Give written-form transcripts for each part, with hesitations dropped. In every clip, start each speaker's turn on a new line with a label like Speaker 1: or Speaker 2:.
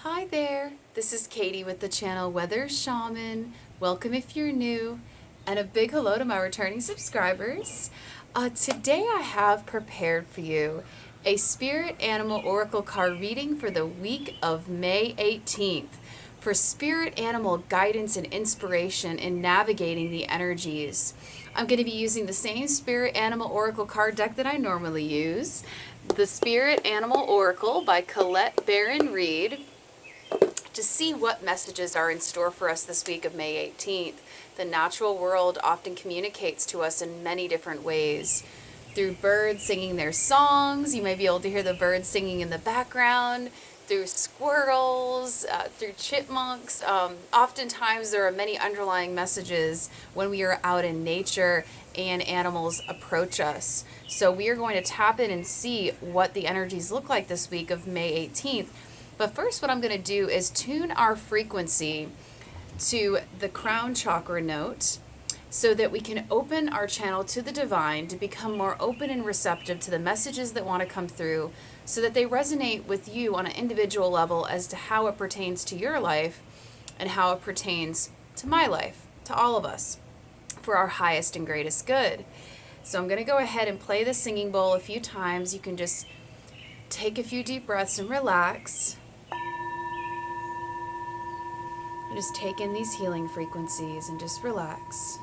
Speaker 1: Hi there, this is Katie with the channel Weather Shaman. Welcome if you're new, and a big hello to my returning subscribers. Today I have prepared for you a Spirit Animal Oracle card reading for the week of May 18th for spirit animal guidance and inspiration in navigating the energies. I'm going to be using the same Spirit Animal Oracle card deck that I normally use, the Spirit Animal Oracle by Colette Baron-Reid, to see what messages are in store for us this week of May 18th. The natural world often communicates to us in many different ways. Through birds singing their songs, you may be able to hear the birds singing in the background, through squirrels, through chipmunks. Oftentimes there are many underlying messages when we are out in nature and animals approach us. So we are going to tap in and see what the energies look like this week of May 18th. But first, what I'm going to do is tune our frequency to the crown chakra note so that we can open our channel to the divine to become more open and receptive to the messages that want to come through so that they resonate with you on an individual level as to how it pertains to your life and how it pertains to my life, to all of us, for our highest and greatest good. So I'm going to go ahead and play the singing bowl a few times. You can just take a few deep breaths and relax. Just take in these healing frequencies and just relax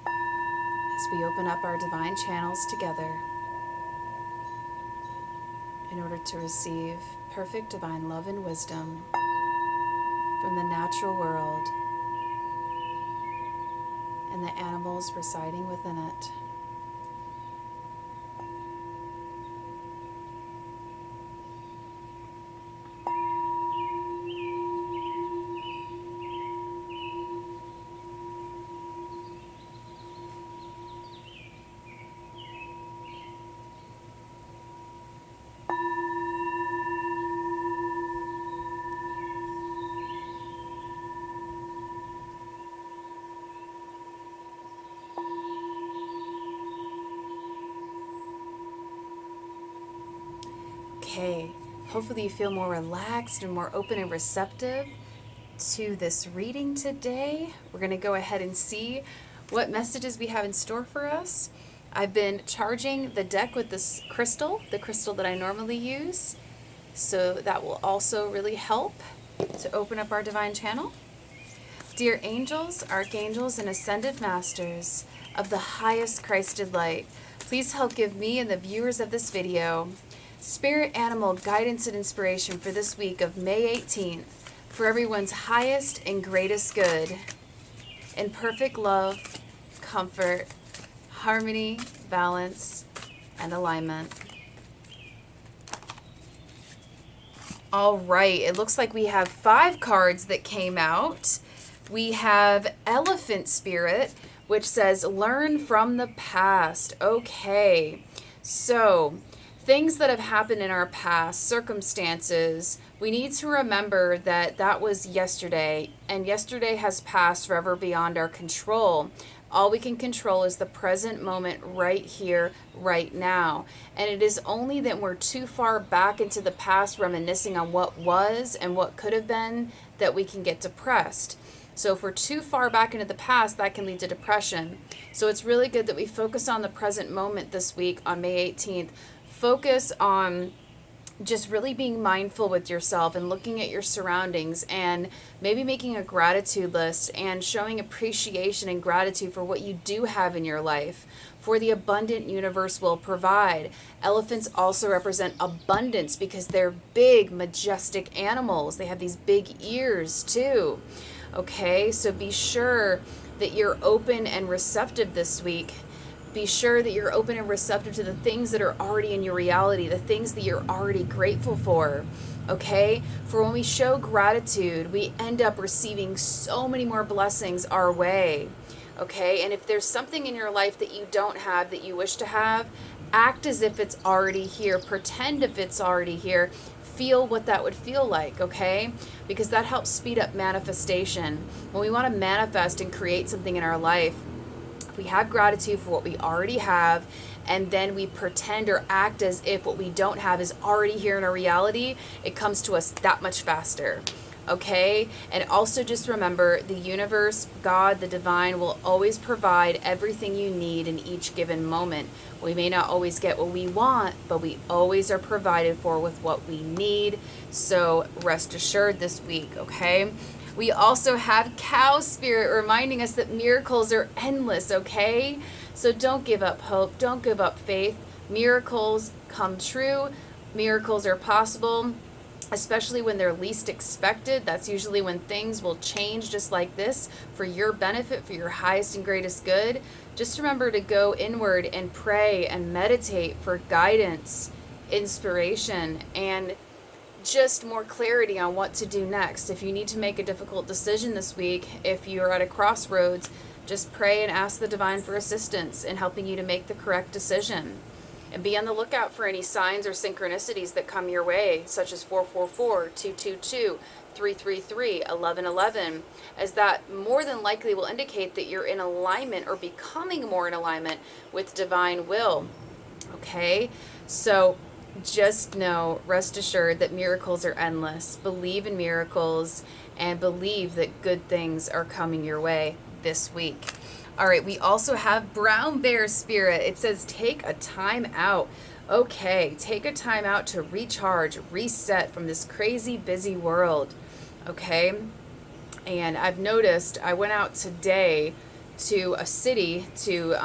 Speaker 1: as we open up our divine channels together in order to receive perfect divine love and wisdom from the natural world and the animals residing within it. Okay, hopefully you feel more relaxed and more open and receptive to this reading today. We're going to go ahead and see what messages we have in store for us. I've been charging the deck with this crystal, the crystal that I normally use, so that will also really help to open up our divine channel. Dear angels, archangels, and ascended masters of the highest Christed light, please help give me and the viewers of this video spirit animal guidance and inspiration for this week of May 18th for everyone's highest and greatest good, in perfect love, comfort, harmony, balance, and alignment. All right, it looks like we have 5 cards that came out. We have Elephant Spirit, which says learn from the past. Okay, so things that have happened in our past, circumstances, we need to remember that that was yesterday, and yesterday has passed forever beyond our control. All we can control is the present moment right here, right now. And it is only that we're too far back into the past reminiscing on what was and what could have been that we can get depressed. So if we're too far back into the past, that can lead to depression. So it's really good that we focus on the present moment this week on May 18th. Focus on just really being mindful with yourself and looking at your surroundings and maybe making a gratitude list and showing appreciation and gratitude for what you do have in your life, for the abundant universe will provide. Elephants also represent abundance because they're big, majestic animals. They have these big ears too. Okay, so be sure that you're open and receptive this week. Be sure that you're open and receptive to the things that are already in your reality, the things that you're already grateful for, okay? For when we show gratitude, we end up receiving so many more blessings our way, okay? And if there's something in your life that you don't have that you wish to have, act as if it's already here. Pretend if it's already here. Feel what that would feel like, okay? Because that helps speed up manifestation. When we want to manifest and create something in our life, if we have gratitude for what we already have, and then we pretend or act as if what we don't have is already here in our reality, it comes to us that much faster. Okay? And also just remember, the universe, God, the divine will always provide everything you need in each given moment. We may not always get what we want, but we always are provided for with what we need. So rest assured this week, okay? We also have cow spirit reminding us that miracles are endless, okay? So don't give up hope. Don't give up faith. Miracles come true. Miracles are possible, especially when they're least expected. That's usually when things will change just like this for your benefit, for your highest and greatest good. Just remember to go inward and pray and meditate for guidance, inspiration, and just more clarity on what to do next. If you need to make a difficult decision this week, if you're at a crossroads, just pray and ask the divine for assistance in helping you to make the correct decision. And be on the lookout for any signs or synchronicities that come your way, such as 444, 222, 333, 1111, as that more than likely will indicate that you're in alignment or becoming more in alignment with divine will. Okay? So just know, rest assured that miracles are endless. Believe in miracles and believe that good things are coming your way this week. All right, we also have brown bear spirit. It says take a time out. Okay, take a time out to recharge, reset from this crazy busy world. Okay, and I've noticed, I went out today to a city to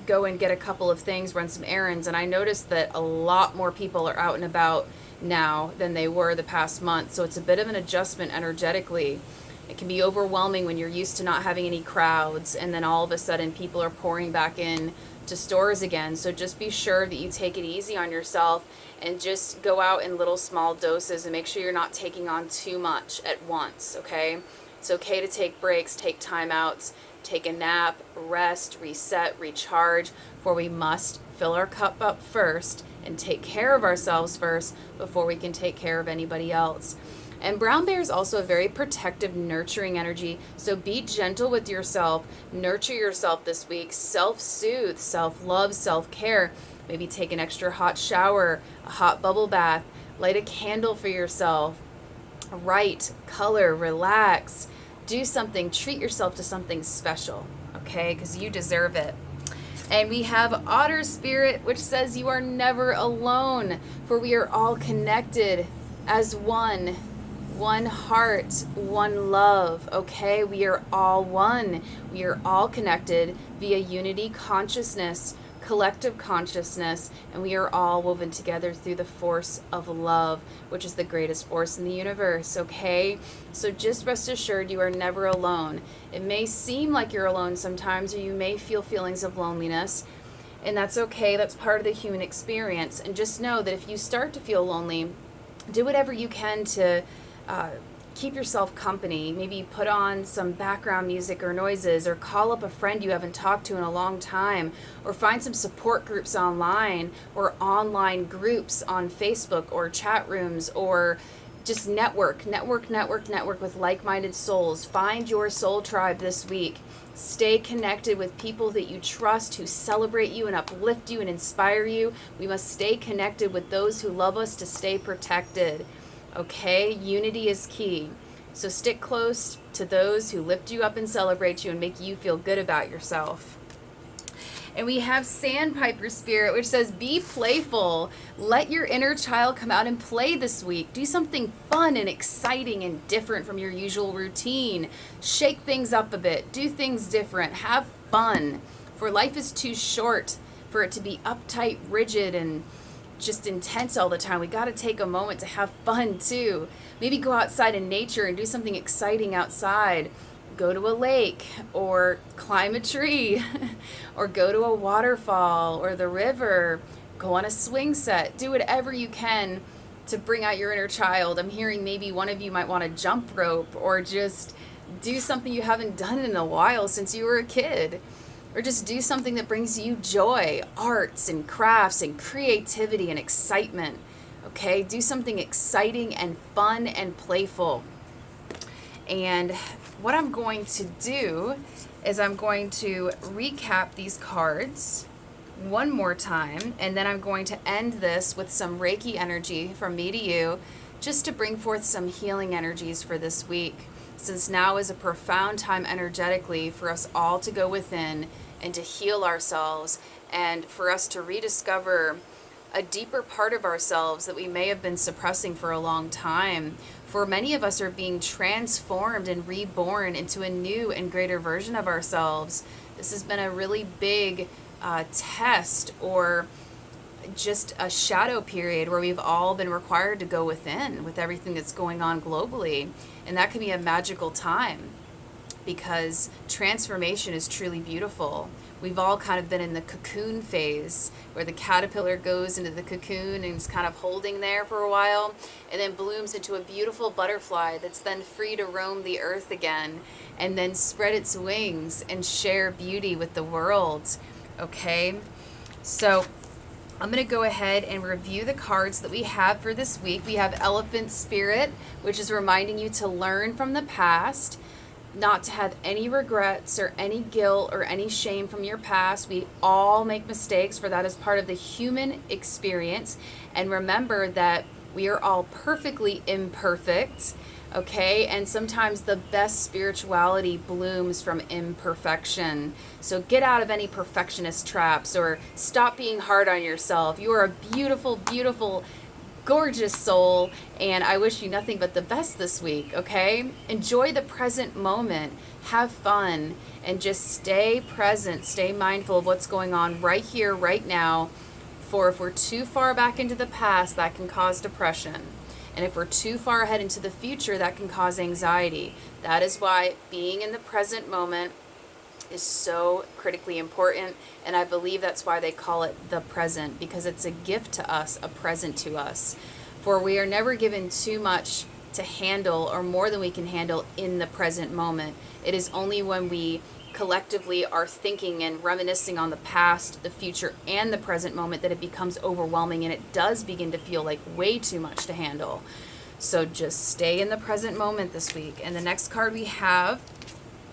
Speaker 1: go and get a couple of things, run some errands, and I noticed that a lot more people are out and about now than they were the past month. So it's a bit of an adjustment energetically. It can be overwhelming when you're used to not having any crowds, and then all of a sudden people are pouring back in to stores again. So just be sure that you take it easy on yourself and just go out in little small doses and make sure you're not taking on too much at once, okay? It's okay to take breaks, take time outs, take a nap, rest, reset, recharge, for we must fill our cup up first and take care of ourselves first before we can take care of anybody else. And brown bear is also a very protective, nurturing energy. So be gentle with yourself. Nurture yourself this week. Self-soothe, self-love, self-care. Maybe take an extra hot shower, a hot bubble bath. Light a candle for yourself. Write, color, relax. Do something. Treat yourself to something special, okay? Because you deserve it. And we have otter spirit, which says you are never alone, for we are all connected as one. One heart, one love, okay? We are all one. We are all connected via unity consciousness, collective consciousness, and we are all woven together through the force of love, which is the greatest force in the universe, okay? So just rest assured you are never alone. It may seem like you're alone sometimes, or you may feel feelings of loneliness, and that's okay. That's part of the human experience. And just know that if you start to feel lonely, do whatever you can to keep yourself company. Maybe put on some background music or noises, or call up a friend you haven't talked to in a long time, or find some support groups online, or online groups on Facebook, or chat rooms, or just network with like-minded souls. Find your soul tribe this week. Stay connected with people that you trust, who celebrate you and uplift you and inspire you. We must stay connected with those who love us to stay protected. Okay, unity is key. So stick close to those who lift you up and celebrate you and make you feel good about yourself. And we have Sandpiper Spirit, which says, be playful. Let your inner child come out and play this week. Do something fun and exciting and different from your usual routine. Shake things up a bit. Do things different. Have fun. For life is too short for it to be uptight, rigid, and just intense all the time. We got to take a moment to have fun too. Maybe go outside in nature and do something exciting outside. Go to a lake, or climb a tree, or go to a waterfall or the river. Go on a swing set. Do whatever you can to bring out your inner child. I'm hearing maybe one of you might want to jump rope, or just do something you haven't done in a while since you were a kid. Or just do something that brings you joy, arts and crafts and creativity and excitement. Okay, do something exciting and fun and playful. And what I'm going to do is I'm going to recap these cards one more time, and then I'm going to end this with some Reiki energy from me to you, just to bring forth some healing energies for this week, since now is a profound time energetically for us all to go within and to heal ourselves, and for us to rediscover a deeper part of ourselves that we may have been suppressing for a long time. For many of us are being transformed and reborn into a new and greater version of ourselves. This has been a really big test, or just a shadow period where we've all been required to go within with everything that's going on globally. And that can be a magical time, because transformation is truly beautiful. We've all kind of been in the cocoon phase, where the caterpillar goes into the cocoon and is kind of holding there for a while, and then blooms into a beautiful butterfly that's then free to roam the earth again, and then spread its wings and share beauty with the world. Okay? So I'm going to go ahead and review the cards that we have for this week. We have Elephant Spirit, which is reminding you to learn from the past, not to have any regrets or any guilt or any shame from your past. We all make mistakes, for that is part of the human experience. And remember that we are all perfectly imperfect, okay? And sometimes the best spirituality blooms from imperfection. So get out of any perfectionist traps, or stop being hard on yourself. You are a beautiful, beautiful, gorgeous soul, and I wish you nothing but the best this week, okay? Enjoy the present moment, have fun, and just stay present, stay mindful of what's going on right here, right now. For if we're too far back into the past, that can cause depression. And if we're too far ahead into the future, that can cause anxiety. That is why being in the present moment is so critically important, and I believe that's why they call it the present, because it's a gift to us, a present to us. For we are never given too much to handle, or more than we can handle in the present moment. It is only when we collectively are thinking and reminiscing on the past, the future, and the present moment that it becomes overwhelming, and it does begin to feel like way too much to handle. So just stay in the present moment this week. And the next card we have,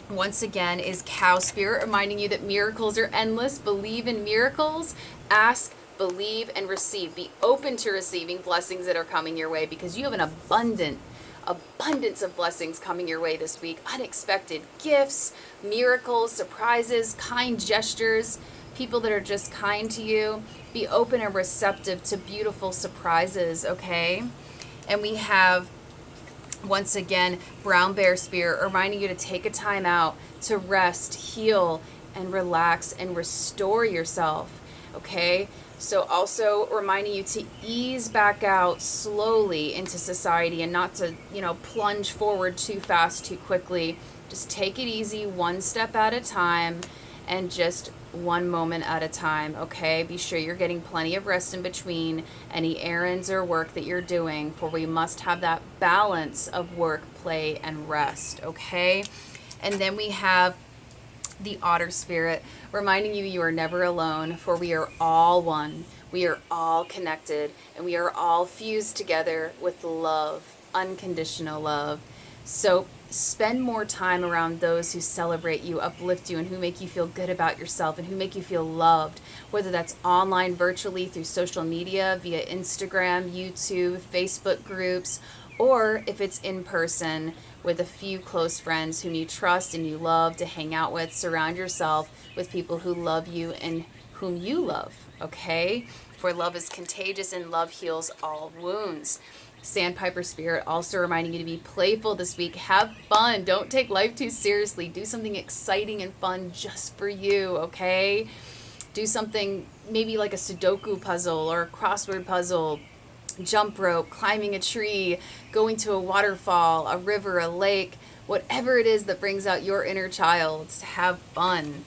Speaker 1: once again, is Cow Spirit, reminding you that miracles are endless. Believe in miracles. Ask, believe, and receive. Be open to receiving blessings that are coming your way, because you have an abundance of blessings coming your way this week. Unexpected gifts, miracles, surprises, kind gestures, people that are just kind to you. Be open and receptive to beautiful surprises, okay? And we have, once again, Brown Bear Spirit, reminding you to take a time out to rest, heal, and relax and restore yourself, okay? So also reminding you to ease back out slowly into society, and not to, plunge forward too fast, too quickly. Just take it easy, one step at a time, and just one moment at a time, okay? Be sure you're getting plenty of rest in between any errands or work that you're doing, for we must have that balance of work, play, and rest, okay? And then we have the Otter Spirit, reminding you are never alone, for we are all one. We are all connected, and we are all fused together with love, unconditional love. So spend more time around those who celebrate you, uplift you, and who make you feel good about yourself, and who make you feel loved, whether that's online, virtually, through social media, via Instagram, YouTube, Facebook groups, or if it's in person with a few close friends whom you trust and you love to hang out with. Surround yourself with people who love you and whom you love, okay? For love is contagious, and love heals all wounds. Sandpiper Spirit, also reminding you to be playful this week. Have fun. Don't take life too seriously. Do something exciting and fun just for you, okay? Do something maybe like a Sudoku puzzle or a crossword puzzle, jump rope, climbing a tree, going to a waterfall, a river, a lake, whatever it is that brings out your inner child. Have fun,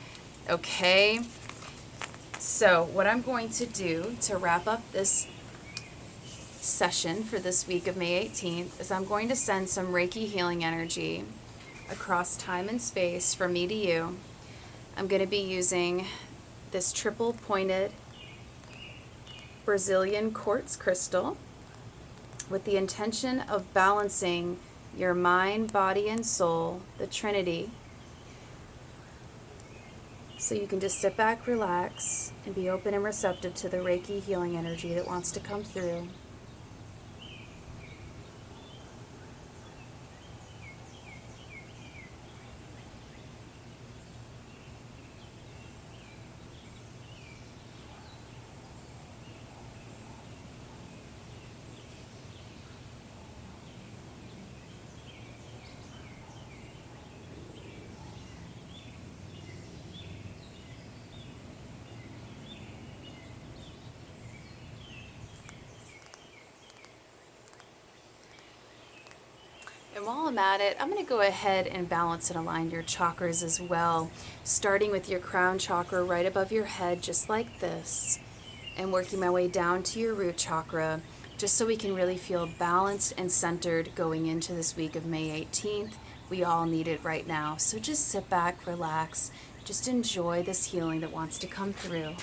Speaker 1: okay? So what I'm going to do to wrap up this session for this week of May 18th is I'm going to send some Reiki healing energy across time and space from me to you. I'm going to be using this triple pointed Brazilian quartz crystal with the intention of balancing your mind, body, and soul, the Trinity, So you can just sit back, relax, and be open and receptive to the Reiki healing energy that wants to come through. And while I'm at it, I'm going to go ahead and balance and align your chakras as well, starting with your crown chakra right above your head, just like this, and working my way down to your root chakra, just so we can really feel balanced and centered going into this week of May 18th. We all need it right now. So just sit back, relax, just enjoy this healing that wants to come through.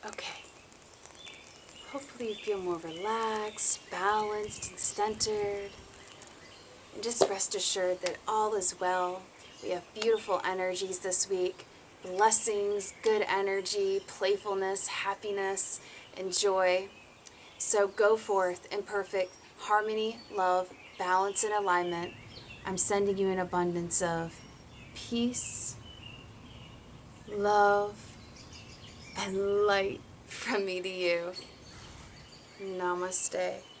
Speaker 1: Okay. Hopefully you feel more relaxed, balanced, and centered. And just rest assured that all is well. We have beautiful energies this week. Blessings, good energy, playfulness, happiness, and joy. So go forth in perfect harmony, love, balance, and alignment. I'm sending you an abundance of peace, love, and light from me to you. Namaste.